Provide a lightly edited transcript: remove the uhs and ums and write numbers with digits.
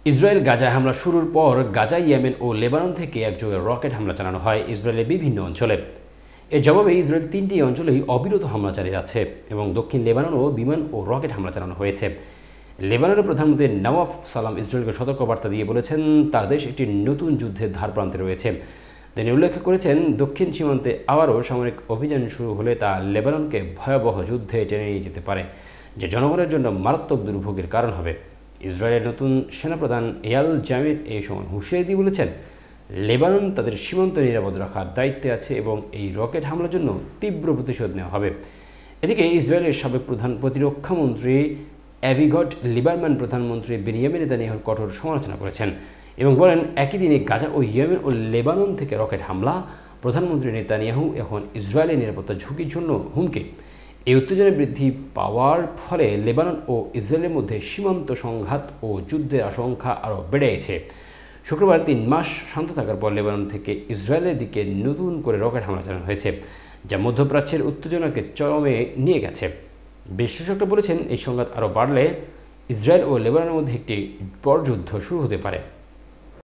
Israel গাজায় হামলা শুরুর পর গাজা, ইয়েমেন ও লেবানন থেকে একযোগে রকেট হামলা চালানো হয় ইসরায়েলের বিভিন্ন অঞ্চলে। এর জবাবে ইসরায়েল ৩টি অঞ্চলেই অবিরত হামলা চালিয়ে যাচ্ছে এবং দক্ষিণ লেবাননও বিমান ও রকেট হামলা চালানো হয়েছে। লেবাননের প্রধানমন্ত্রী নওয়াফ সালাম ইসরায়েলকে সতর্কবার্তা দিয়ে বলেছেন তার দেশ একটি নতুন যুদ্ধের ধারপ্রান্তে রয়েছে। তিনি উল্লেখ করেছেন দক্ষিণ সীমান্তে আবারও সামরিক অভিযান শুরু হলে তা লেবাননকে ভয়াবহ যুদ্ধে টেনে নিয়ে যেতে পারে, যা জনগণের জন্য মারাত্মক দুর্ভোগের কারণ হবে। ইসরায়েলের নতুন সেনাপ্রধান এয়াল জামির এই সময় হুঁশিয়ারি দিয়ে বলেছেন লেবানন তাদের সীমান্ত নিরাপদ রাখার দায়িত্বে আছে এবং এই রকেট হামলার জন্য তীব্র প্রতিশোধ নেওয়া হবে। এদিকে ইসরায়েলের সাবেক প্রধান প্রতিরক্ষামন্ত্রী অ্যাভিগট লিবারম্যান প্রধানমন্ত্রী বেনিয়ামিন নেতানিয়াহুর কঠোর সমালোচনা করেছেন এবং বলেন একই দিনে গাজা ও ইয়েমেন ও লেবানন থেকে রকেট হামলা। প্রধানমন্ত্রী নেতানিয়াহু এখন ইসরায়েলের নিরাপত্তা ঝুঁকির জন্য হুমকি। এই উত্তেজনা বৃদ্ধি পাওয়ার ফলে লেবানন ও ইসরায়েলের মধ্যে সীমান্ত সংঘাত ও যুদ্ধের আশঙ্কা আরও বেড়ে গেছে। শুক্রবার ৩ মাস শান্ত থাকার পর লেবানন থেকে ইসরায়েলের দিকে নতুন করে রকেট হামলা চালানো হয়েছে, যা মধ্যপ্রাচ্যের উত্তেজনাকে চরমে নিয়ে গেছে। বিশ্লেষকরা বলেছেন এই সংঘাত আরও বাড়লে ইসরায়েল ও লেবাননের মধ্যে একটি বড় যুদ্ধ শুরু হতে পারে।